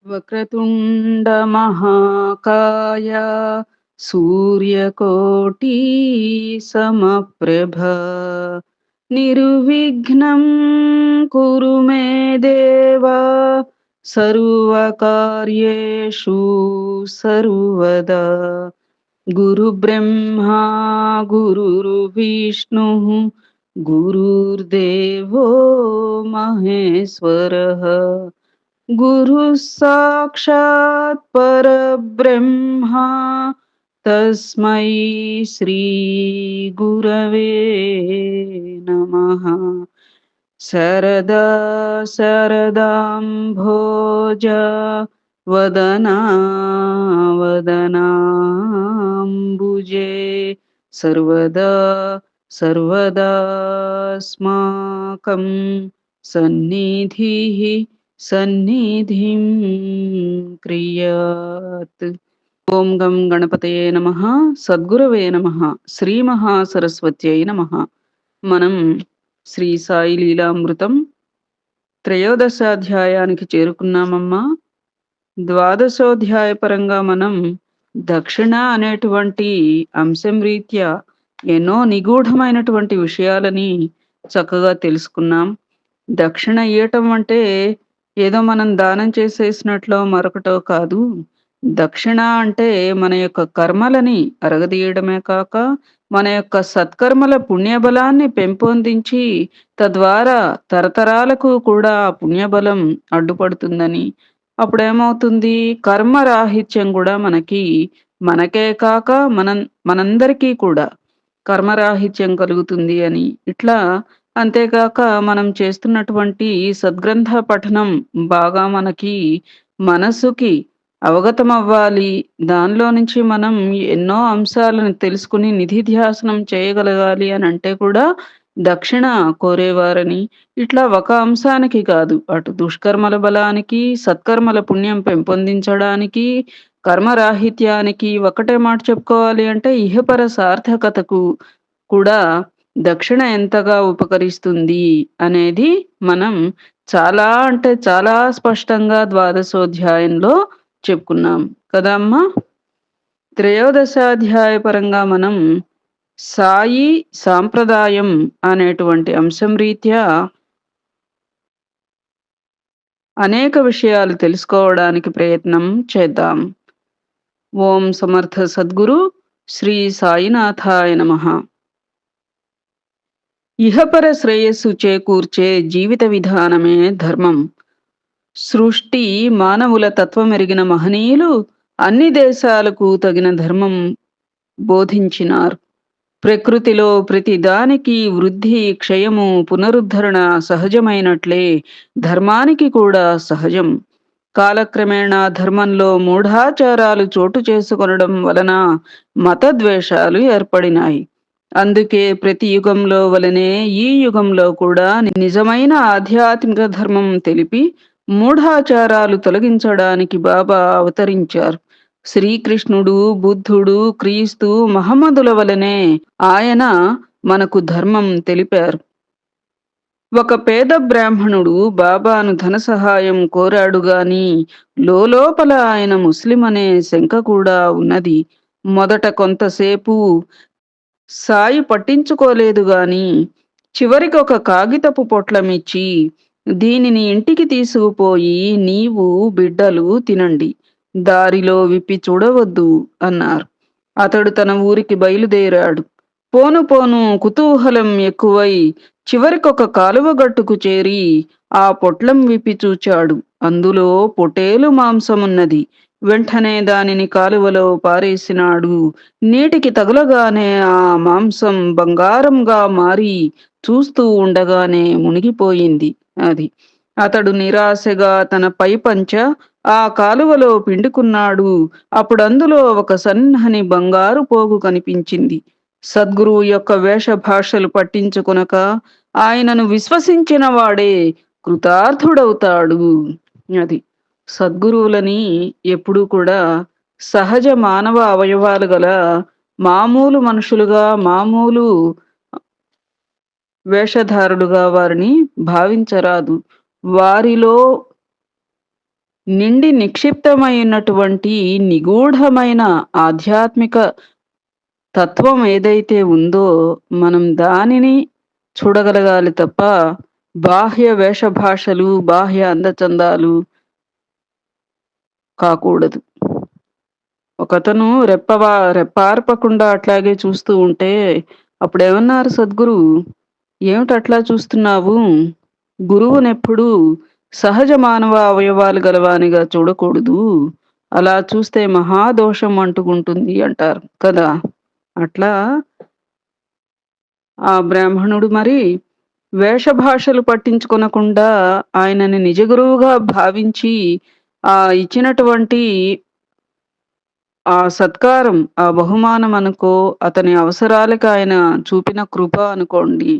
వక్రతుండ మహాకాయ సూర్యకోటి సమప్రభ నిర్విఘ్నం కురు మే దేవ సర్వకార్యేషు సర్వదా గురు బ్రహ్మా గురుర్విష్ణు గురుర్దేవో మహేశ్వరః గురు సాక్షాత్ పరబ్రహ్మ తస్మై శ్రీ గురవే నమః. శారదా శారదాంభోజ వదనా వదనాంబుజే సర్వదా సర్వదాస్మాకం సన్నిధిః సన్నిధిం క్రియాత్. ఓం గం గణపతయే నమః. సద్గురవే నమః. శ్రీ మహాసరస్వత్యై నమః. మనం శ్రీ సాయి లీలామృతం త్రయోదశాధ్యాయానికి చేరుకున్నామమ్మా. ద్వాదశోధ్యాయ పరంగా మనం దక్షిణ అనేటువంటి అంశం రీత్యా ఎన్నో నిగూఢమైనటువంటి విషయాలని చక్కగా తెలుసుకున్నాం. దక్షిణ ఇయ్యటం అంటే ఏదో మనం దానం చేసేసినట్లో మరొకటో కాదు. దక్షిణ అంటే మన యొక్క కర్మలని అరగదీయడమే కాక మన యొక్క సత్కర్మల పుణ్యబలాన్ని పెంపొందించి తద్వారా తరతరాలకు కూడా ఆ పుణ్యబలం అడ్డుపడుతుందని, అప్పుడేమవుతుంది, కర్మరాహిత్యం కూడా మనకే కాక మనందరికీ కూడా కర్మరాహిత్యం కలుగుతుంది అని. ఇట్లా అంతేకాక మనం చేస్తున్నటువంటి సద్గ్రంథ పఠనం బాగా మనకి మనసుకి అవగతం అవ్వాలి. దానిలో నుంచి మనం ఎన్నో అంశాలను తెలుసుకుని నిధిధ్యాసనం చేయగలగాలి అని అంటే కూడా దక్షిణ కోరేవారని. ఇట్లా ఒక అంశానికి కాదు, అటు దుష్కర్మల బలానికి, సత్కర్మల పుణ్యం పెంపొందించడానికి, కర్మరాహిత్యానికి ఒకటే మాట చెప్పుకోవాలి అంటే ఇహపర సార్థకతకు కూడా దక్షిణ ఎంతగా ఉపకరిస్తుంది అనేది మనం చాలా అంటే చాలా స్పష్టంగా ద్వాదశోధ్యాయంలో చెప్పుకున్నాం కదా అమ్మా. త్రయోదశాధ్యాయ పరంగా మనం సాయి సాంప్రదాయం అనేటువంటి అంశం రీత్యా అనేక విషయాలు తెలుసుకోవడానికి ప్రయత్నం చేద్దాం. ఓం సమర్థ సద్గురు శ్రీ సాయినాథాయ నమః. ఇహపర శ్రేయస్సు చేకూర్చే జీవిత విధానమే ధర్మం. సృష్టి మానవుల తత్వమెరిగిన మహనీయులు అన్ని దేశాలకు తగిన ధర్మం బోధించినారు. ప్రకృతిలో ప్రతి దానికి వృద్ధి, క్షయము, పునరుద్ధరణ సహజమైనట్లే ధర్మానికి కూడా సహజం. కాలక్రమేణా ధర్మంలో మూఢాచారాలు చోటు చేసుకొనడం వలన మతద్వేషాలు ఏర్పడినాయి. అందుకే ప్రతి యుగంలో వలనే ఈ యుగంలో కూడా నిజమైన ఆధ్యాత్మిక ధర్మం తెలిపి మూఢాచారాలు తొలగించడానికి బాబా అవతరించారు. శ్రీకృష్ణుడు, బుద్ధుడు, క్రీస్తు, మహమ్మదుల వలనే ఆయన మనకు ధర్మం తెలిపారు. ఒక పేద బ్రాహ్మణుడు బాబాను ధన సహాయం కోరాడు గాని లోపల ఆయన ముస్లిం అనే శంక కూడా ఉన్నది. మొదట కొంతసేపు సాయి పట్టించుకోలేదు గాని చివరికి ఒక కాగితపు పొట్లమిచ్చి, దీనిని ఇంటికి తీసుకుపోయి నీవు బిడ్డలు తినండి, దారిలో విప్పి చూడవద్దు అన్నారు. అతడు తన ఊరికి బయలుదేరాడు. పోను పోను కుతూహలం ఎక్కువై చివరికొక కాలువగట్టుకు చేరి ఆ పొట్లం విప్పి చూచాడు. అందులో పొటేలు మాంసమున్నది. వెంటనే దానిని కాలువలో పారేసినాడు. నీటికి తగులగానే ఆ మాంసం బంగారంగా మారి చూస్తూ ఉండగానే మునిగిపోయింది అది. అతడు నిరాశగా తన పైపంచ ఆ కాలువలో పిండుకున్నాడు. అప్పుడందులో ఒక సన్నని బంగారు పోగు కనిపించింది. సద్గురువు యొక్క వేషభాషలు పట్టించుకొనక ఆయనను విశ్వసించిన వాడే కృతార్థుడవుతాడు. అది సద్గురువులని ఎప్పుడూ కూడా సహజ మానవ అవయవాలు గల మామూలు మనుషులుగా, మామూలు వేషధారులుగా వారిని భావించరాదు. వారిలో నిండి నిక్షిప్తమైనటువంటి నిగూఢమైన ఆధ్యాత్మిక తత్వం ఏదైతే ఉందో, మనం దానిని చూడగలగాలి తప్ప, బాహ్య వేషభాషలు, బాహ్య అందచందాలు కాకూడదు. ఒకతను రెప్పార్పకుండా అట్లాగే చూస్తూ ఉంటే, అప్పుడేమన్నారు సద్గురువు, "ఏమిటట్లా చూస్తున్నావు? గురువునెప్పుడూ సహజ మానవ అవయవాలు గలవానిగా చూడకూడదు. అలా చూస్తే మహాదోషం అంటుకుంటుంది" అంటారు కదా! అట్లా ఆ బ్రాహ్మణుడు మరి వేషభాషలు పట్టించుకొనకుండా ఆయనని నిజ గురువుగా భావించి, ఇచ్చినటువంటి ఆ సత్కారం, ఆ బహుమానం అనుకో, అతని అవసరాలకి ఆయన చూపిన కృప అనుకోండి.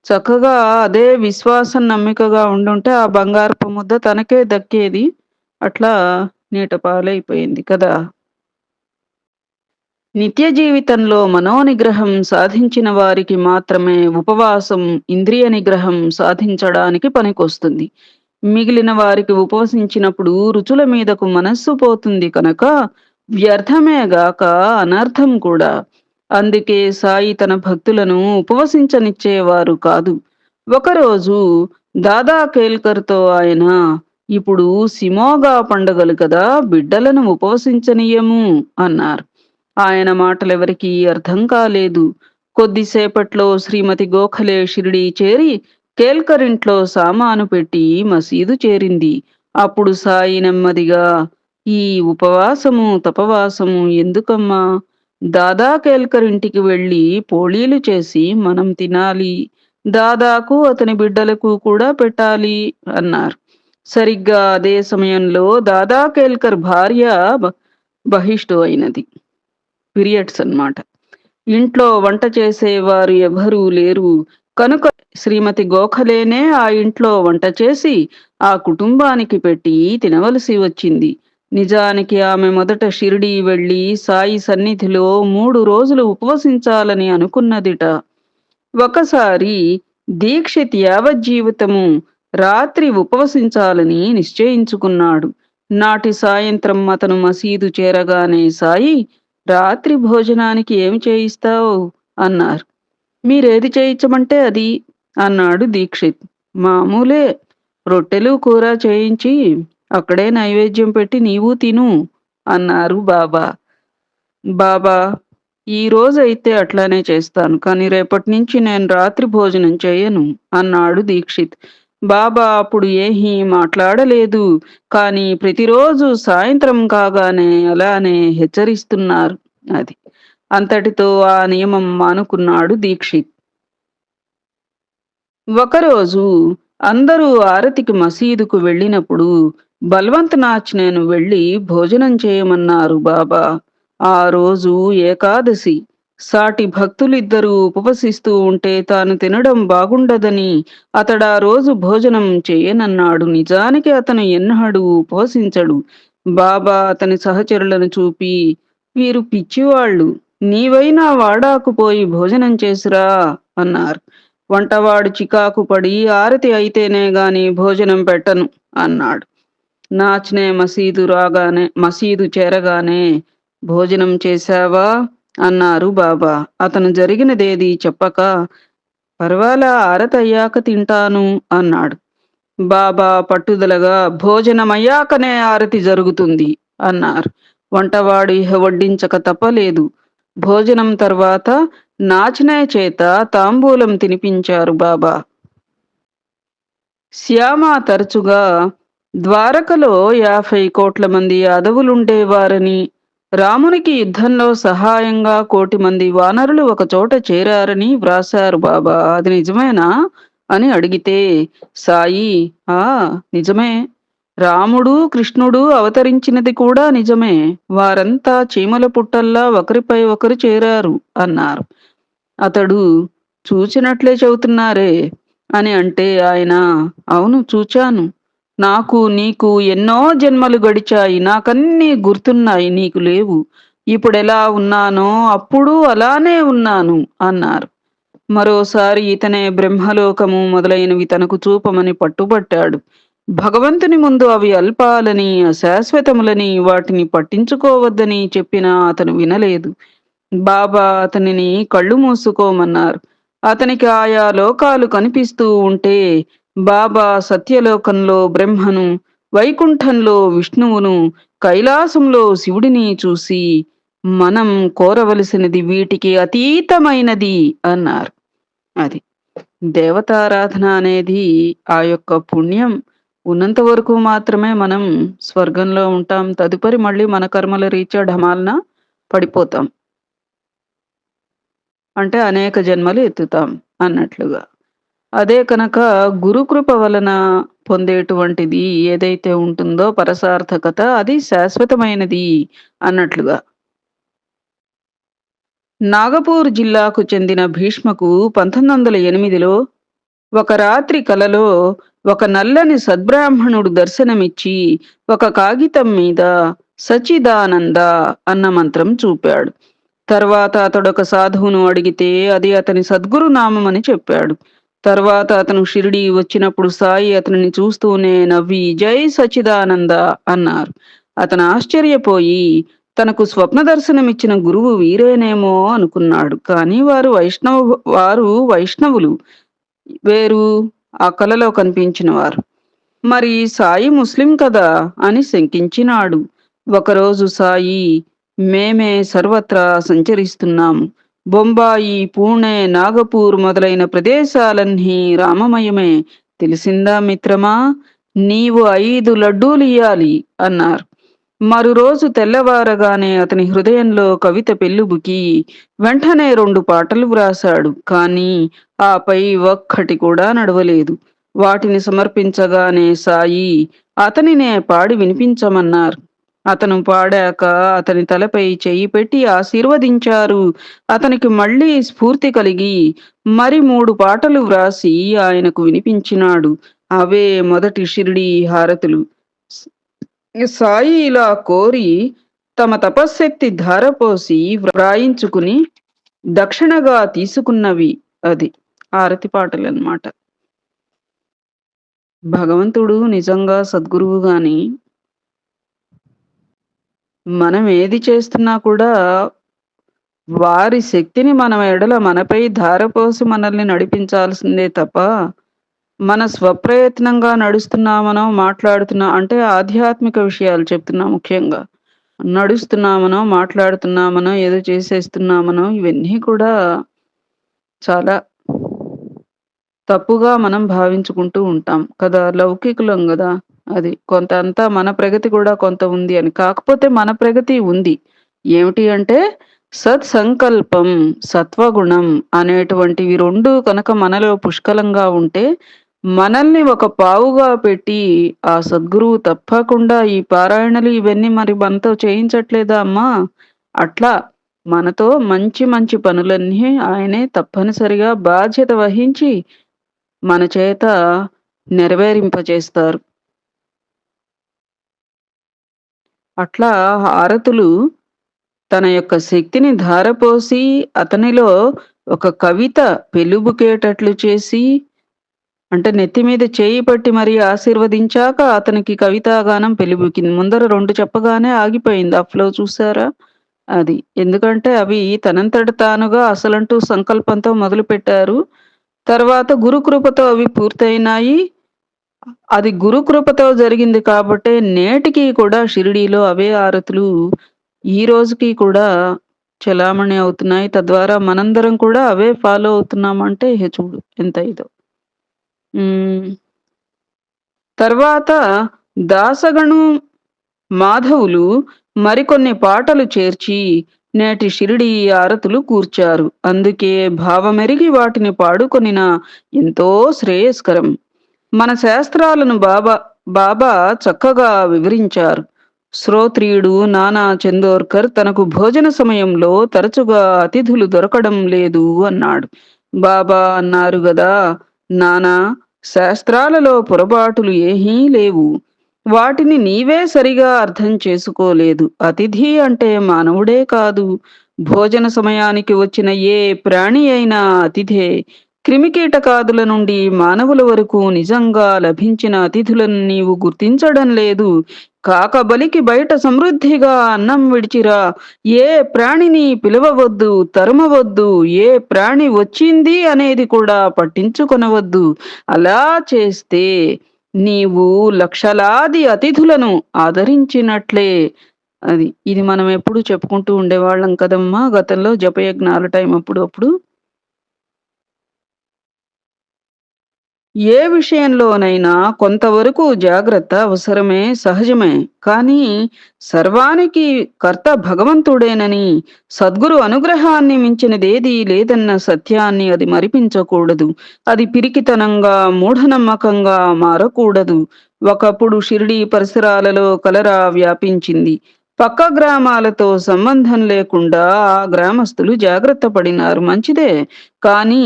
చక్కగా అదే విశ్వాసం, నమ్మికగా ఉండుంటే ఆ బంగారపు ముద్ద తనకే దక్కేది. అట్లా నీట పాలైపోయింది కదా! నిత్య జీవితంలో మనోనిగ్రహం సాధించిన వారికి మాత్రమే ఉపవాసం ఇంద్రియ నిగ్రహం సాధించడానికి పనికొస్తుంది. మిగిలిన వారికి ఉపవసించినప్పుడు రుచుల మీదకు మనస్సు పోతుంది కనుక వ్యర్థమే గాక అనర్థం కూడా. అందుకే సాయి తన భక్తులను ఉపవసించనిచ్చేవారు కాదు. ఒకరోజు దాదా కేల్కర్‌తో ఆయన, "ఇప్పుడు సిమోగా పండగలు కదా! బిడ్డలను ఉపవసించనీయము" అన్నారు. ఆయన మాటలెవరికీ అర్థం కాలేదు. కొద్దిసేపట్లో శ్రీమతి గోఖలే షిరిడీ చేరి కేల్కర్ ఇంట్లో సామాను పెట్టి మసీదు చేరింది. అప్పుడు సాయి నెమ్మదిగా, "ఈ ఉపవాసము, తపవాసము ఎందుకమ్మా? దాదా కేల్కర్ ఇంటికి వెళ్ళి పోళీలు చేసి మనం తినాలి. దాదాకు అతని బిడ్డలకు కూడా పెట్టాలి" అన్నారు. సరిగ్గా అదే సమయంలో దాదా కేల్కర్ భార్య బ బహిష్టు అయినది. పీరియడ్స్ అన్నమాట. ఇంట్లో వంట చేసేవారు ఎవ్వరూ లేరు. కనుక శ్రీమతి గోఖలేనే ఆ ఇంట్లో వంట చేసి, ఆ కుటుంబానికి పెట్టి తినవలసి వచ్చింది. నిజానికి ఆమె మొదట షిరిడీ వెళ్ళి సాయి సన్నిధిలో 3 రోజులు ఉపవసించాలని అనుకున్నదిట. ఒకసారి దీక్షిత్ యావజ్జీవితము రాత్రి ఉపవసించాలని నిశ్చయించుకున్నాడు. నాటి సాయంత్రం అతను మసీదు చేరగానే సాయి, "రాత్రి భోజనానికి ఏమి చేయిస్తావు?" అన్నారు. "మీరేది చేయించమంటే అది" అన్నాడు దీక్షిత్. "మామూలే, రొట్టెలు కూర చేయించి అక్కడే నైవేద్యం పెట్టి నీవు తిను" అన్నారు బాబా. "బాబా, ఈ రోజైతే అట్లానే చేస్తాను. కానీ రేపటినుంచి నేను రాత్రి భోజనం చేయను" అన్నాడు దీక్షిత్. బాబా అప్పుడు ఏమీ మాట్లాడలేదు. కానీ ప్రతిరోజు సాయంత్రం కాగానే అలానే హెచ్చరిస్తున్నారు. అది. అంతటితో ఆ నియమం మానుకున్నాడు దీక్షిత్. ఒకరోజు అందరూ ఆరతికి మసీదుకు వెళ్ళినప్పుడు బల్వంత్ నాచ్ నేను వెళ్ళి భోజనం చేయమన్నారు బాబా. ఆ రోజు ఏకాదశి. సాటి భక్తులిద్దరూ ఉపవసిస్తూ ఉంటే తాను తినడం బాగుండదని అతడా రోజు భోజనం చేయనన్నాడు. నిజానికి అతను ఎన్నడూ ఉపవసించడు. బాబా అతని సహచరులను చూపి, "వీరు పిచ్చివాళ్ళు. నీవైనా వాడాకు పోయి భోజనం చేసిరా" అన్నారు. వంటవాడు చికాకు పడి, "ఆరతి అయితేనే గాని భోజనం పెట్టను" అన్నాడు. నాచ్నే మసీదు చేరగానే, "భోజనం చేశావా?" అన్నారు బాబా. అతను జరిగినదేదీ చెప్పక, "పర్వాలా, ఆరతయ్యాక తింటాను" అన్నాడు. బాబా పట్టుదలగా, "భోజనమయ్యాకనే ఆరతి జరుగుతుంది" అన్నారు. వంటవాడు ఇహ వడ్డించక తప్పలేదు. భోజనం తర్వాత నాచనే చేత తాంబూలం తినిపించారు బాబా. శ్యామ తరచుగా ద్వారకలో 50 కోట్ల మంది యాదవులుండేవారని, రామునికి యుద్ధంలో సహాయంగా 1,00,00,000 మంది వానరులు ఒకచోట చేరారని వ్రాశారు బాబా. అది నిజమేనా అని అడిగితే సాయి, "ఆ, నిజమే. రాముడు, కృష్ణుడు అవతరించినది కూడా నిజమే. వారంతా చీమల పుట్టల్లా ఒకరిపై ఒకరు చేరారు" అన్నారు. అతడు, "చూచినట్లే చెబుతున్నారే" అని అంటే ఆయన, "అవును, చూచాను. నాకు నీకు ఎన్నో జన్మలు గడిచాయి. నాకన్నీ గుర్తున్నాయి, నీకు లేవు. ఇప్పుడెలా ఉన్నానో అప్పుడు అలానే ఉన్నాను" అన్నారు. మరోసారి ఇతనే బ్రహ్మలోకము మొదలైనవి తనకు చూపమని పట్టుబట్టాడు. భగవంతుని ముందు అవి అల్పాలని, అశాశ్వతములని, వాటిని పట్టించుకోవద్దని చెప్పినా అతను వినలేదు. బాబా అతనిని కళ్ళు మూసుకోమన్నారు. అతనికి ఆయా లోకాలు కనిపిస్తూ ఉంటే, బాబా సత్యలోకంలో బ్రహ్మను, వైకుంఠంలో విష్ణువును, కైలాసంలో శివుడిని చూసి, మనం కోరవలసినది వీటికి అతీతమైనది అన్నారు. అది. దేవతారాధన అనేది ఆ యొక్క పుణ్యం ఉన్నంత వరకు మాత్రమే మనం స్వర్గంలో ఉంటాం. తదుపరి మళ్ళీ మన కర్మల రీత్యా ఢమాల్న పడిపోతాం. అంటే అనేక జన్మలు ఎత్తుతాం అన్నట్లుగా. అదే కనుక గురుకృప వలన పొందేటువంటిది ఏదైతే ఉంటుందో పరసార్థకత అది శాశ్వతమైనది అన్నట్లుగా. నాగపూర్ జిల్లాకు చెందిన భీష్మకు 1908లో ఒక రాత్రి కలలో ఒక నల్లని సద్బ్రాహ్మణుడు దర్శనమిచ్చి ఒక కాగితం మీద సచిదానంద అన్న మంత్రం చూపాడు. తర్వాత అతడొక సాధువును అడిగితే అది అతని సద్గురు నామమని చెప్పాడు. తర్వాత అతను షిరిడీ వచ్చినప్పుడు సాయి అతనిని చూస్తూనే నవ్వి జై సచిదానంద అన్నారు. అతను ఆశ్చర్యపోయి తనకు స్వప్న దర్శనమిచ్చిన గురువు వీరేనేమో అనుకున్నాడు. కానీ వారు వైష్ణవులు వేరు, ఆ కలలో కనిపించిన వారు. మరి సాయి ముస్లిం కదా అని శంకించినాడు. ఒకరోజు సాయి, మేమే సర్వత్రా సంచరిస్తున్నాము. బొంబాయి, పూణే, నాగపూర్ మొదలైన ప్రదేశాలన్నీ రామమయమే. తెలిసిందా మిత్రమా? నీవు 5 లడ్డూలియ్యాలి అన్నారు. మరురోజు తెల్లవారగానే అతని హృదయంలో కవిత పెల్లుబుకి వెంటనే 2 పాటలు వ్రాసాడు. కానీ ఆపై ఒక్కటి కూడా నడవలేదు. వాటిని సమర్పించగానే సాయి అతనినే పాడి వినిపించమన్నారు. అతను పాడాక అతని తలపై చెయ్యి పెట్టి ఆశీర్వదించారు. అతనికి మళ్ళీ స్ఫూర్తి కలిగి మరి 3 పాటలు వ్రాసి ఆయనకు వినిపించినాడు. అవే మొదటి షిరిడీ హారతులు. సాయి ఇలా కోరి తమ తపశ్శక్తి ధారపోసి వ్రాయించుకుని దక్షిణగా తీసుకున్నవి అది హారతి పాటలన్నమాట. భగవంతుడు నిజంగా సద్గురువు గాని మనం ఏది చేస్తున్నా కూడా వారి శక్తిని మన ఎడల మనపై ధారపోసి మనల్ని నడిపించాల్సిందే తప్ప, మన స్వప్రయత్నంగా నడుస్తున్నామనో, అంటే ఆధ్యాత్మిక విషయాలు చెప్తున్నా ముఖ్యంగా. నడుస్తున్నామనో, మాట్లాడుతున్నామనో, ఏదో చేసేస్తున్నామనో ఇవన్నీ కూడా చాలా తప్పుగా మనం భావించుకుంటూ ఉంటాం కదా! లౌకికులం గదా! అది. కొంత అంతా మన ప్రగతి కూడా కొంత ఉంది అని. కాకపోతే మన ప్రగతి ఉంది. ఏమిటి అంటే సత్సంకల్పం, సత్వగుణం అనేటువంటివి 2 కనుక మనలో పుష్కలంగా ఉంటే, మనల్ని ఒక పావుగా పెట్టి ఆ సద్గురువు తప్పకుండా ఈ పారాయణలు ఇవన్నీ మరి మనతో చేయించట్లేదా అమ్మా? అట్లా మనతో మంచి మంచి పనులన్నీ ఆయనే తప్పనిసరిగా బాధ్యత వహించి మన చేత నెరవేరింపచేస్తారు. అట్లా హారతులు తన యొక్క శక్తిని ధారపోసి అతనిలో ఒక కవిత పెలుబుకేటట్లు చేసి, అంటే నెత్తి మీద చేయి పట్టి మరీ ఆశీర్వదించాక అతనికి కవితాగానం పెలుబుకింది. ముందర 2 చెప్పగానే ఆగిపోయింది. ఆ ఫ్లో చూసారా? అది. ఎందుకంటే అవి తనంతట తానుగా అసలంటూ సంకల్పంతో మొదలుపెట్టారు. తర్వాత గురుకృపతో అవి పూర్తయినాయి. అది గురుకృపతో జరిగింది కాబట్టే నేటికి కూడా షిరిడీలో అవే హారతులు ఈ రోజుకి కూడా చెలామణి అవుతున్నాయి. తద్వారా మనందరం కూడా అవే ఫాలో అవుతున్నామంటే ఇహ చూడు ఎంత ఇదో. హ్మ్. తర్వాత దాసగను మాధవులు మరికొన్ని పాటలు చేర్చి నేటి షిరిడీ ఆరతులు కూర్చారు. అందుకే భావమెరిగి వాటిని పాడుకొనిన ఎంతో శ్రేయస్కరం. మన శాస్త్రాలను బాబా చక్కగా వివరించారు. శ్రోత్రియుడు నానా చందోర్కర్ తనకు భోజన సమయంలో తరచుగా అతిథులు దొరకడం లేదు అన్నాడు. బాబా అన్నారు గదా, నానా, శాస్త్రాలలో పొరపాటులు ఏమీ లేవు. వాటిని నీవే సరిగా అర్థం చేసుకోలేదు. అతిథి అంటే మానవుడే కాదు, భోజన సమయానికి వచ్చిన ఏ ప్రాణి అయినా అతిథే. క్రిమికీటకాదుల నుండి మానవుల వరకు నిజంగా లభించిన అతిథులను నీవు గుర్తించడం లేదు. కాకబలికి బయట సమృద్ధిగా అన్నం విడిచిరా, ఏ ప్రాణిని పిలవవద్దు, తరుమవద్దు, ఏ ప్రాణి వచ్చింది అనేది కూడా పట్టించుకొనవద్దు. అలా చేస్తే నీవు లక్షలాది అతిథులను ఆదరించినట్లే. ఇది మనం ఎప్పుడూ చెప్పుకుంటూ ఉండేవాళ్ళం కదమ్మా! గతంలో జపయజ్ఞాల టైం అప్పుడు. ఏ విషయంలోనైనా కొంతవరకు జాగ్రత్త అవసరమే, సహజమే. కానీ సర్వానికి కర్త భగవంతుడేనని, సద్గురు అనుగ్రహాన్ని మించినదేదీ లేదన్న సత్యాన్ని అది మరిపించకూడదు. అది పిరికితనంగా, మూఢనమ్మకంగా మారకూడదు. ఒకప్పుడు షిరిడీ పరిసరాలలో కలరా వ్యాపించింది. పక్క గ్రామాలతో సంబంధం లేకుండా ఆ గ్రామస్తులు జాగ్రత్త పడినారు, మంచిదే. కానీ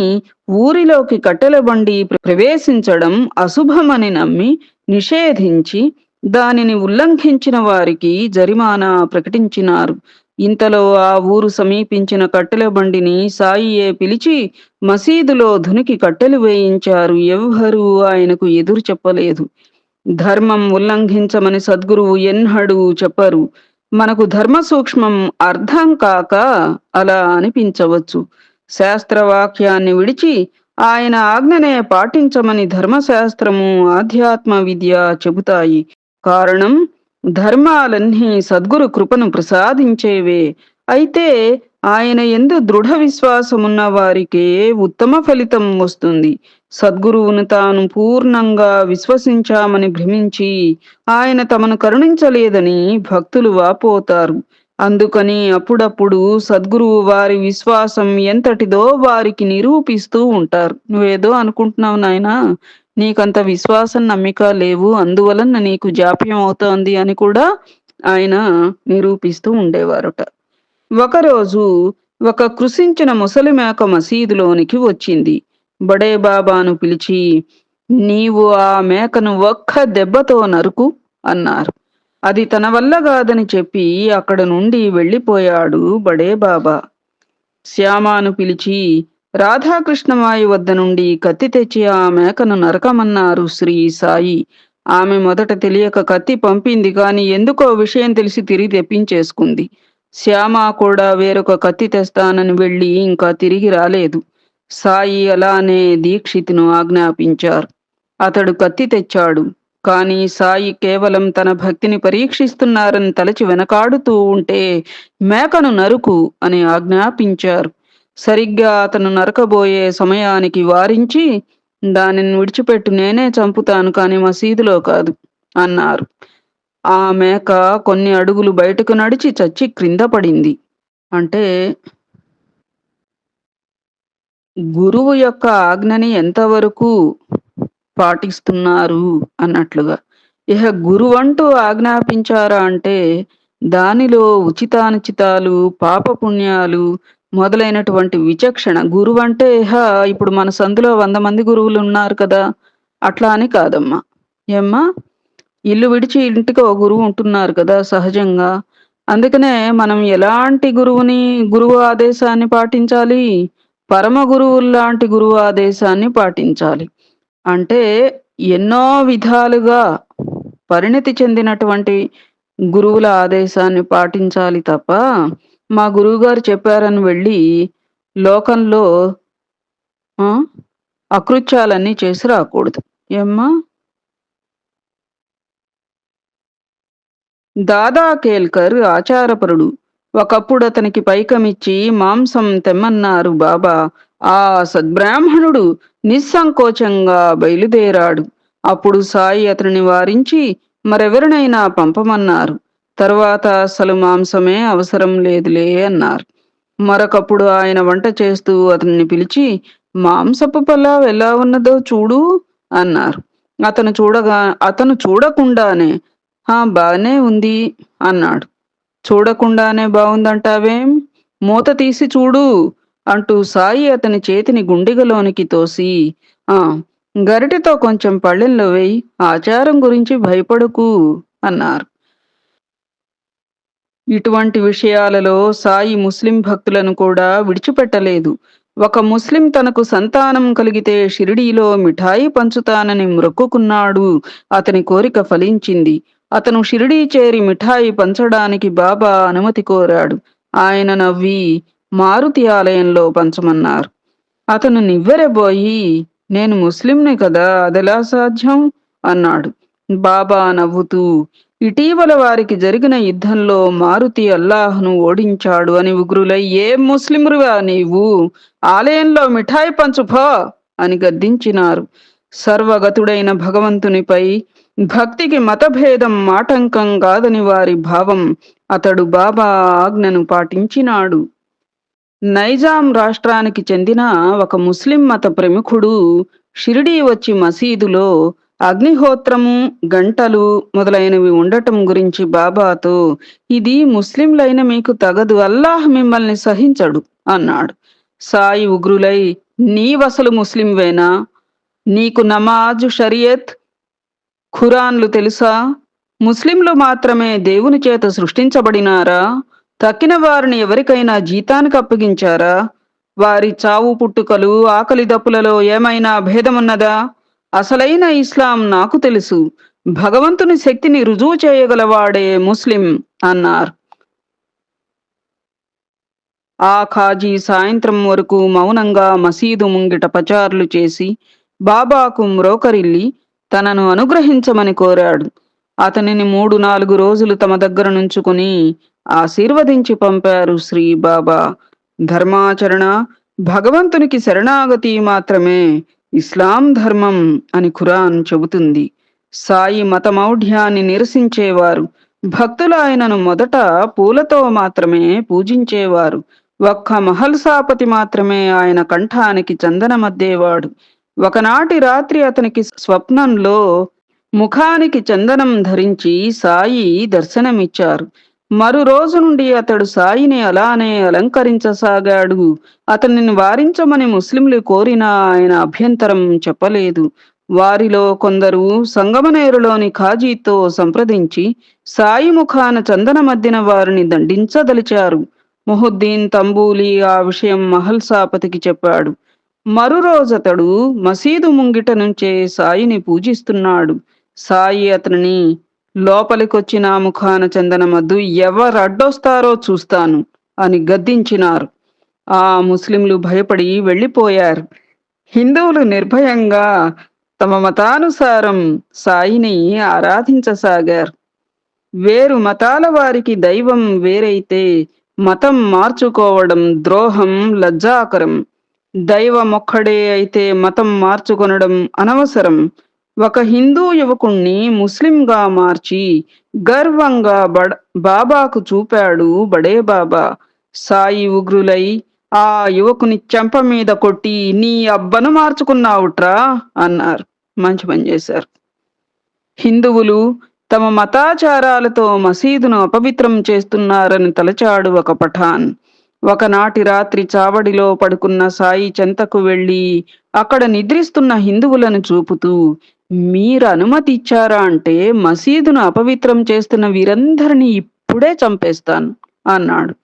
ఊరిలోకి కట్టెల బండి ప్రవేశించడం అశుభమని నమ్మి నిషేధించి దానిని ఉల్లంఘించిన వారికి జరిమానా ప్రకటించినారు. ఇంతలో ఆ ఊరు సమీపించిన కట్టెల బండిని సాయియే పిలిచి మసీదులో ధునికి కట్టెలు వేయించారు. ఎవ్వరూ ఆయనకు ఎదురు చెప్పలేదు. ధర్మం ఉల్లంఘించమని సద్గురువు ఎన్నడూ చెప్పరు. మనకు ధర్మ సూక్ష్మం అర్థం కాక అలా అనిపించవచ్చు. శాస్త్రవాక్యాన్ని విడిచి ఆయన ఆజ్ఞనే పాటించమని ధర్మశాస్త్రము, ఆధ్యాత్మ విద్య చెబుతాయి. కారణం, ధర్మాలన్నీ సద్గురు కృపను ప్రసాదించేవే. అయితే ఆయన యందు దృఢ విశ్వాసమున్న వారికే ఉత్తమ ఫలితం వస్తుంది. సద్గురువును తాను పూర్ణంగా విశ్వసించామని భ్రమించి ఆయన తమను కరుణించలేదని భక్తులు వాపోతారు. అందుకని అప్పుడప్పుడు సద్గురువు వారి విశ్వాసం ఎంతటిదో వారికి నిరూపిస్తూ ఉంటారు. నువ్వేదో అనుకుంటున్నావు నాయనా, నీకంత విశ్వాసం నమ్మిక లేవు, అందువలన నీకు జాప్యం అవుతోంది అని కూడా ఆయన నిరూపిస్తూ ఉండేవారట. ఒకరోజు ఒక కృశించిన ముసలి మేక మసీదులోనికి వచ్చింది. బడే బాబాను పిలిచి, నీవు ఆ మేకను ఒక్క దెబ్బతో నరుకు అన్నారు. అది తన వల్ల కాదని చెప్పి అక్కడ నుండి వెళ్ళిపోయాడు బడే బాబా. శ్యామాను పిలిచి రాధాకృష్ణమాయి వద్ద నుండి కత్తి తెచ్చి ఆ మేకను నరకమన్నారు శ్రీ సాయి. ఆమె మొదట తెలియక కత్తి పంపింది, కాని ఎందుకో విషయం తెలిసి తిరిగి తెప్పించేసుకుంది. శ్యామ కూడా వేరొక కత్తి తెస్తానని వెళ్ళి ఇంకా తిరిగి రాలేదు. సాయి అలానే దీక్షితును ఆజ్ఞాపించారు. అతడు కత్తి తెచ్చాడు. కాని సాయి కేవలం తన భక్తిని పరీక్షిస్తున్నారని తలచి వెనకాడుతూ ఉంటే మేకను నరుకు అని ఆజ్ఞాపించారు. సరిగ్గా అతను నరకబోయే సమయానికి వారించి, దానిని విడిచిపెట్టు, నేనే చంపుతాను, కాని మసీదులో కాదు అన్నారు. ఆ మేక కొన్ని అడుగులు బయటకు నడిచి చచ్చి క్రింద పడింది. అంటే గురువు యొక్క ఆజ్ఞని ఎంతవరకు పాటిస్తున్నారు అన్నట్లుగా. ఇహ గురువంటూ ఆజ్ఞాపించారా అంటే దానిలో ఉచితానుచితాలు, పాపపుణ్యాలు మొదలైనటువంటి విచక్షణ. గురువంటే ఇప్పుడు మన సందులో 100 మంది గురువులు ఉన్నారు కదా, అట్లా అని కాదమ్మా. ఏమ్మా, ఇల్లు విడిచి ఇంటికి ఓ గురువు ఉంటున్నారు కదా సహజంగా. అందుకనే మనం ఎలాంటి గురువు ఆదేశాన్ని పాటించాలి? పరమ గురువుల్లాంటి గురువు ఆదేశాన్ని పాటించాలి. అంటే ఎన్నో విధాలుగా పరిణతి చెందినటువంటి గురువుల ఆదేశాన్ని పాటించాలి తప్ప, మా గురువుగారు చెప్పారని వెళ్ళి లోకంలో ఆ అకృత్యాలన్నీ చేసి రాకూడదు. ఏమ్మా, దాదా కేల్కర్ ఆచారపరుడు. ఒకప్పుడు అతనికి పైకమిచ్చి మాంసం తెమ్మన్నారు బాబా. ఆ సద్బ్రాహ్మణుడు నిస్సంకోచంగా బయలుదేరాడు. అప్పుడు సాయి అతనిని వారించి మరెవరినైనా పంపమన్నారు. తరువాత అసలు మాంసమే అవసరం లేదులే అన్నారు. మరొకప్పుడు ఆయన వంట చేస్తూ అతన్ని పిలిచి, మాంసపు పలావ్ ఎలా ఉన్నదో చూడు అన్నారు. అతను చూడకుండానే బానే ఉంది అన్నాడు. చూడకుండానే బావుందంటావేం? మూత తీసి చూడు అంటూ సాయి అతని చేతిని గుండిగలోనికి తోసి, ఆ గరిటెతో కొంచెం పళ్ళెంలో వేయి, ఆచారం గురించి భయపడకు అన్నారు. ఇటువంటి విషయాలలో సాయి ముస్లిం భక్తులను కూడా విడిచిపెట్టలేదు. ఒక ముస్లిం తనకు సంతానం కలిగితే షిరిడీలో మిఠాయి పంచుతానని మ్రొక్కుకున్నాడు. అతని కోరిక ఫలించింది. అతను షిరిడీ చేరి మిఠాయి పంచడానికి బాబా అనుమతి కోరాడు. ఆయన నవ్వి మారుతి ఆలయంలో పంచమన్నారు. అతను నివ్వెరబోయి, నేను ముస్లింనే కదా, అదెలా సాధ్యం అన్నాడు. బాబా నవ్వుతూ, ఇటీవల వారికి జరిగిన యుద్ధంలో మారుతి అల్లాహ్ను ఓడించాడు అని ఉగ్రులై, ఏం ముస్లింరువా నీవు, ఆలయంలో మిఠాయి పంచు పో అని గద్దించినారు. సర్వగతుడైన భగవంతునిపై భక్తికి మతభేదం ఆటంకం కాదని వారి భావం. అతడు బాబా ఆజ్ఞను పాటించినాడు. నైజాం రాష్ట్రానికి చెందిన ఒక ముస్లిం మత ప్రముఖుడు షిరిడీ వచ్చి మసీదులో అగ్నిహోత్రము, గంటలు మొదలైనవి ఉండటం గురించి బాబాతో, ఇది ముస్లింలైన మీకు తగదు, అల్లాహ్ మిమ్మల్ని సహించడు అన్నాడు. సాయి ఉగ్రులై, నీవసలు ముస్లింవేనా? నీకు నమాజు, షరియత్, ఖురాన్లు తెలుసా? ముస్లింలు మాత్రమే దేవుని చేత సృష్టించబడినారా? తక్కిన వారిని ఎవరికైనా జీతానికి అప్పగించారా? వారి చావు పుట్టుకలు, ఆకలి దప్పులలో ఏమైనా భేదమున్నదా? అసలైన ఇస్లాం నాకు తెలుసు. భగవంతుని శక్తిని రుజువు చేయగలవాడే ముస్లిం అన్నారు. ఆ ఖాజీ సాయంత్రం వరకు మౌనంగా మసీదు ముంగిట పచార్లు చేసి బాబాకు మ్రోకరిల్లి తనను అనుగ్రహించమని కోరాడు. అతనిని 3-4 రోజులు తమ దగ్గర నుంచుకుని ఆశీర్వదించి పంపారు శ్రీ బాబా. ధర్మాచరణ, భగవంతునికి శరణాగతి మాత్రమే ఇస్లాం ధర్మం అని ఖురాన్ చెబుతుంది. సాయి మతమౌఢ్యాన్ని నిరసించేవారు భక్తులు ఆయనను మొదట పూలతో మాత్రమే పూజించేవారు. ఒక్క మహల్సాపతి మాత్రమే ఆయన కంఠానికి చందనమద్దేవాడు. ఒకనాటి రాత్రి అతనికి స్వప్నంలో ముఖానికి చందనం ధరించి సాయి దర్శనమిచ్చారు. మరు రోజు నుండి అతడు సాయిని అలానే అలంకరించసాగాడు. అతనిని వారించమని ముస్లింలు కోరినా ఆయన అభ్యంతరం చెప్పలేదు. వారిలో కొందరు సంగమనేరులోని ఖాజీతో సంప్రదించి సాయి ముఖాన చందనమద్దిన వారిని దండించదలిచారు. మొహుద్దీన్ తంబూలి ఆ విషయం మహల్సాపతికి చెప్పాడు. మరు రోజతడు మసీదు ముంగిట నుంచే సాయిని పూజిస్తున్నాడు. సాయి అతనిని, లోపలికొచ్చి నా ముఖాన చందనమద్దు, ఎవరడ్డొస్తారో చూస్తాను అని గద్దించినారు. ఆ ముస్లింలు భయపడి వెళ్ళిపోయారు. హిందువులు నిర్భయంగా తమ మతానుసారం సాయిని ఆరాధించసాగారు. వేరు మతాల వారికి దైవం వేరైతే మతం మార్చుకోవడం ద్రోహం, లజ్జాకరం. దైవమొక్కడే అయితే మతం మార్చుకొనడం అనవసరం. ఒక హిందూ యువకుణ్ణి ముస్లింగా మార్చి గర్వంగా బాబాకు చూపాడు బడే బాబా. సాయి ఉగ్రులై ఆ యువకుని చెంప మీద కొట్టి, నీ అబ్బను మార్చుకున్నావుట్రా అన్నారు. మంచి పని చేశారు. హిందువులు తమ మతాచారాలతో మసీదును అపవిత్రం చేస్తున్నారని తలచాడు ఒక పఠాన్. ఒకనాటి రాత్రి చావడిలో పడుకున్న సాయి చెంతకు వెళ్ళి అక్కడ నిద్రిస్తున్న హిందువులను చూపుతూ, మీరు అనుమతి ఇచ్చారా అంటే మసీదును అపవిత్రం చేస్తున్న వీరందరినీ ఇప్పుడే చంపేస్తాను అన్నాడు.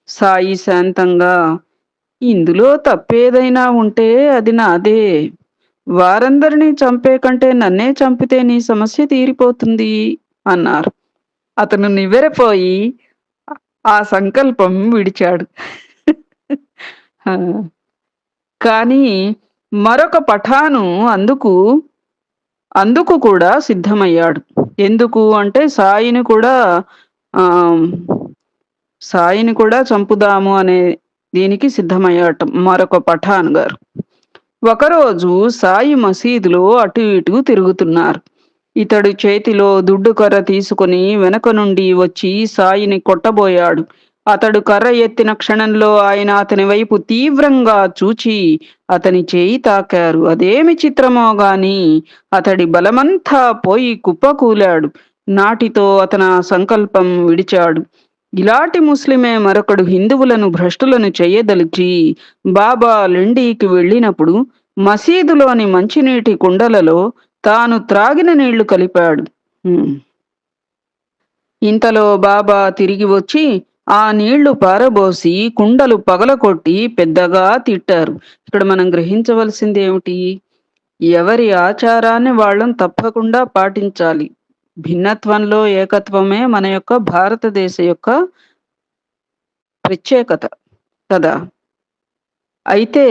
సాయి శాంతంగా, ఇందులో తప్పేదైనా ఉంటే అది నాదే. వారందరినీ చంపే కంటే నన్నే చంపితే నీ సమస్య తీరిపోతుంది అన్నారు. అతను నివ్వెరపోయి ఆ సంకల్పం విడిచాడు. కానీ మరొక పఠాను అందుకు కూడా సిద్ధమయ్యాడు. ఎందుకు అంటే సాయిని కూడా చంపుదాము అనే దీనికి సిద్ధమయ్యాట మరొక పఠాన్ గారు. ఒకరోజు సాయి మసీదులో అటు ఇటు తిరుగుతున్నారు. ఇతడు చేతిలో దుడ్డు కర్ర తీసుకుని వెనక నుండి వచ్చి సాయిని కొట్టబోయాడు. అతడు కర్ర ఎత్తిన క్షణంలో ఆయన అతని వైపు తీవ్రంగా చూచి అతని చేయి తాకారు. అదేమి చిత్రమో గాని అతడి బలమంతా పోయి కుప్పకూలాడు. నాటితో అతను ఆ సంకల్పం విడిచాడు. ఇలాంటి ముస్లిమే మరొకడు హిందువులను భ్రష్టులను చెయ్యదలిచి బాబా లిండీకి వెళ్ళినప్పుడు మసీదులోని మంచినీటి కుండలలో తాను త్రాగిన నీళ్లు కలిపాడు. ఇంతలో బాబా తిరిగి వచ్చి ఆ నీళ్లు పారబోసి కుండలు పగలకొట్టి పెద్దగా తిట్టారు. ఇక్కడ మనం గ్రహించవలసింది ఏమిటి? ఎవరి ఆచారాన్ని వాళ్ళం తప్పకుండా పాటించాలి. భిన్నత్వంలో ఏకత్వమే మన యొక్క భారతదేశ యొక్క ప్రత్యేకత కదా! అయితే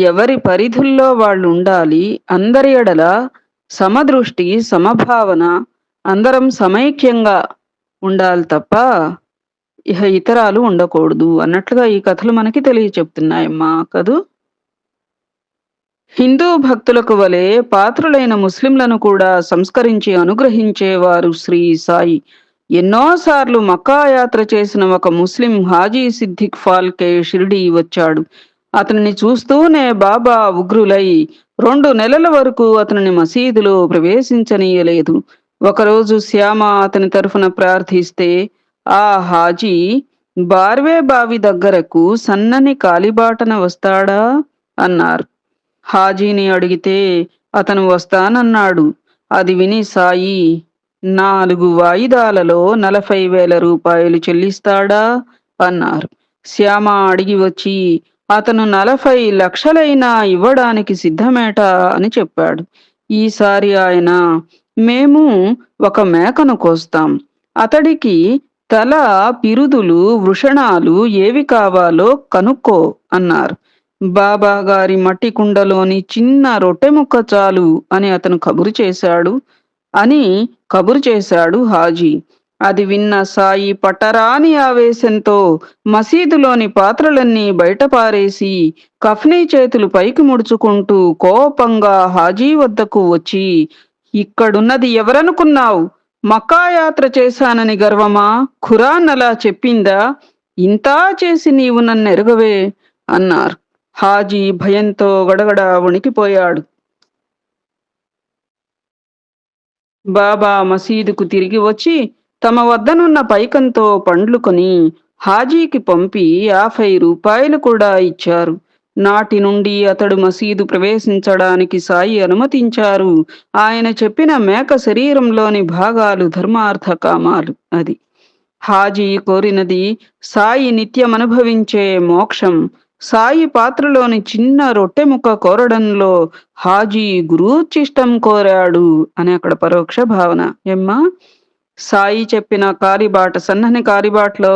ఎవరి పరిధుల్లో వాళ్ళుండాలి. అందరి ఎడల సమదృష్టి, సమభావన, అందరం సమైక్యంగా ఉండాలి తప్ప ఇహ ఇతరాలు ఉండకూడదు అన్నట్లుగా ఈ కథలు మనకి తెలియచెప్తున్నాయమ్మా కదూ! హిందూ భక్తులకు వలె పాత్రులైన ముస్లింలను కూడా సంస్కరించి అనుగ్రహించేవారు శ్రీ సాయి. ఎన్నోసార్లు మక్కా యాత్ర చేసిన ఒక ముస్లిం హాజీ సిద్దిక్ ఫాల్కే షిరిడీ వచ్చాడు. అతనిని చూస్తూనే బాబా ఉగ్రులై 2 నెలల వరకు అతనిని మసీదులో ప్రవేశించనీయలేదు. ఒకరోజు శ్యామ అతని తరఫున ప్రార్థిస్తే ఆ హాజీ బార్వే బావి దగ్గరకు సన్నని కాలిబాటన వస్తాడా అన్నారు. హాజీని అడిగితే అతను వస్తానన్నాడు. అది విని సాయి 4 వాయిదాలలో 40,000 రూపాయలు చెల్లిస్తాడా అన్నారు. శ్యామ అడిగి వచ్చి అతను 40 లక్షలైనా ఇవ్వడానికి సిద్ధమేట అని చెప్పాడు. ఈసారి ఆయన మేము ఒక మేకను కోస్తాం. అతడికి తల, పిరుదులు, వృషణాలు ఏవి కావాలో కనుక్కో అన్నారు. బాబా గారి మట్టి కుండలోని చిన్న రొట్టె ముక్క చాలు అని అతను కబురు చేశాడు హాజీ. అది విన్న సాయి పట్టరాని ఆవేశంతో మసీదులోని పాత్రలన్నీ బయటపారేసి కఫ్నీ చేతులు పైకి ముడుచుకుంటూ కోపంగా హాజీ వద్దకు వచ్చి, ఇక్కడున్నది ఎవరనుకున్నావు? మక్కా యాత్ర చేశానని గర్వమా? ఖురాన్ అలా చెప్పిందా? ఇంతా చేసి నీవు నన్నెరగవే అన్నారు. హాజీ భయంతో గడగడ వణికిపోయాడు. బాబా మసీదుకు తిరిగి వచ్చి తమ వద్దనున్న పైకంతో పండ్లు కొని హాజీకి పంపి 50 రూపాయలు కూడా ఇచ్చారు. నాటి నుండి అతడు మసీదు ప్రవేశించడానికి సాయి అనుమతించారు. ఆయన చెప్పిన మేక శరీరంలోని భాగాలు ధర్మార్థ కామాలు. అది హాజీ కోరినది సాయి నిత్యమనుభవించే మోక్షం. సాయి పాత్రలోని చిన్న రొట్టె ముక్క కోరడంలో హాజీ గురూచిష్టం కోరాడు అని అక్కడ పరోక్ష భావన. ఏమ్మా, సాయి చెప్పిన కాలిబాట సన్నని కాలిబాటలో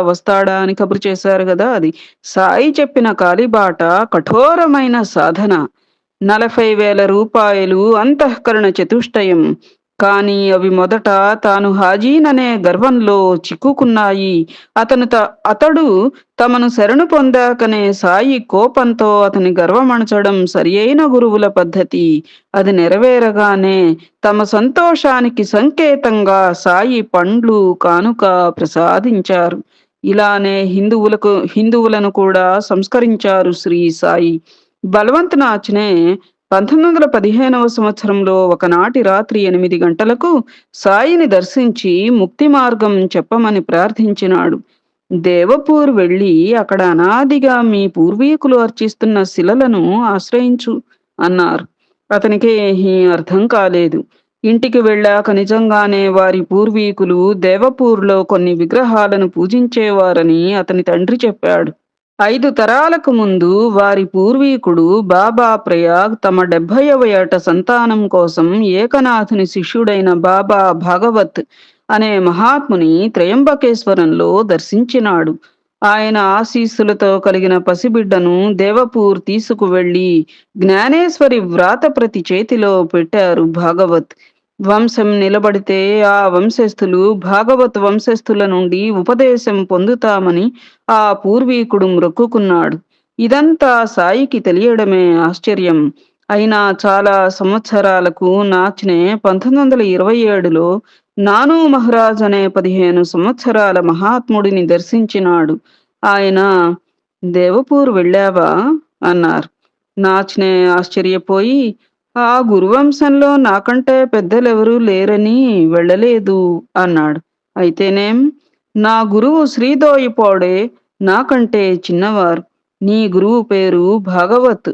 వస్తాడా అని కబురు చేశారు కదా, అది సాయి చెప్పిన కాలిబాట కఠోరమైన సాధన. 40,000 రూపాయలు అంతఃకరణ చతుష్టయం. కానీ అవి మొదట తాను హాజీననే గర్వంలో చిక్కుకున్నాయి. అతడు తమను శరణు పొందాకనే సాయి కోపంతో అతని గర్వమణచడం సరియైన గురువుల పద్ధతి. అది నెరవేరగానే తమ సంతోషానికి సంకేతంగా సాయి పండ్లు కానుక ప్రసాదించారు. ఇలానే హిందువులను కూడా సంస్కరించారు శ్రీ సాయి. బలవంత్ నాచ్నే 1915వ సంవత్సరంలో ఒకనాటి రాత్రి 8 గంటలకు సాయిని దర్శించి ముక్తి మార్గం చెప్పమని ప్రార్థించినాడు. దేవపూర్ వెళ్ళి అక్కడ అనాదిగా మీ పూర్వీకులు అర్చిస్తున్న శిలలను ఆశ్రయించు అన్నారు. అతనికి అర్థం కాలేదు. ఇంటికి వెళ్ళాక నిజంగానే వారి పూర్వీకులు దేవపూర్లో కొన్ని విగ్రహాలను పూజించేవారని అతని తండ్రి చెప్పాడు. 5 తరాలకు ముందు వారి పూర్వీకుడు బాబా ప్రయాగ్ తమ 70వ ఏట సంతానం కోసం ఏకనాథుని శిష్యుడైన బాబా భాగవత్ అనే మహాత్ముని త్రయంబకేశ్వరంలో దర్శించినాడు. ఆయన ఆశీస్సులతో కలిగిన పసిబిడ్డను దేవపూర్ తీసుకువెళ్లి జ్ఞానేశ్వరి వ్రాతప్రతి చేతిలో పెట్టారు భాగవత్. వంశం నిలబడితే ఆ వంశస్థులు భాగవత్ వంశస్థుల నుండి ఉపదేశం పొందుతామని ఆ పూర్వీకుడు మ్రొక్కుకున్నాడు. ఇదంతా సాయికి తెలియడమే ఆశ్చర్యం. అయినా చాలా సంవత్సరాలకు నాచ్నే 1927లో నానూ మహారాజ్ అనే 15 సంవత్సరాల మహాత్ముడిని దర్శించినాడు. ఆయన దేవపూర్ వెళ్ళావా అన్నారు. నాచ్నే ఆశ్చర్యపోయి ఆ గురువంశంలో నాకంటే పెద్దలెవరూ లేరని వెళ్ళలేదు అన్నాడు. అయితేనేం, నా గురువు శ్రీదోయిపోడే నాకంటే చిన్నవారు. నీ గురువు పేరు భాగవత్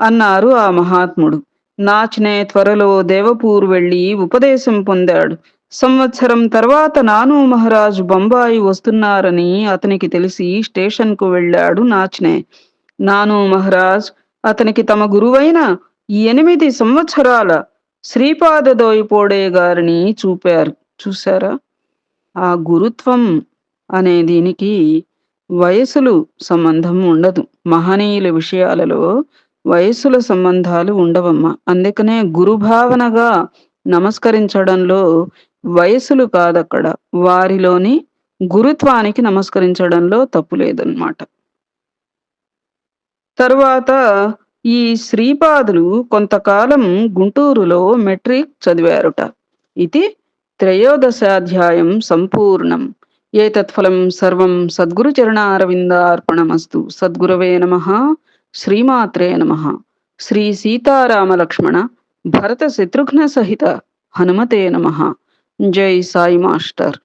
అన్నారు ఆ మహాత్ముడు. నాచ్నే త్వరలో దేవపూర్ వెళ్ళి ఉపదేశం పొందాడు. సంవత్సరం తర్వాత నానూ మహారాజు బొంబాయి వస్తున్నారని అతనికి తెలిసి స్టేషన్‌కు వెళ్ళాడు నాచ్నే. నానూ మహారాజ్ అతనికి తమ గురువైన 8 సంవత్సరాల శ్రీపాద దోయిపోడే గారిని చూపారు. చూసారా? ఆ గురుత్వం అనే దీనికి వయసులు సంబంధం ఉండదు. మహనీయుల విషయాలలో వయస్సుల సంబంధాలు ఉండవమ్మా. అందుకనే గురుభావనగా నమస్కరించడంలో వయస్సులు కాదక్కడ. వారిలోని గురుత్వానికి నమస్కరించడంలో తప్పు లేదన్నమాట. తరువాత ఈ శ్రీపాదులు కొంతకాలం గుంటూరులో మెట్రిక్ చదివారుట. ఇది త్రయోదశాధ్యాయం సంపూర్ణం. ఏతత్ఫలం సర్వం సద్గురు చరణారవిందార్పణమస్తు. సద్గురవే నమః. శ్రీమాత్రే నమః. శ్రీ సీతారామ లక్ష్మణ భరత శత్రుఘ్న సహిత హనుమతే నమః. జై సాయి మాస్టర్.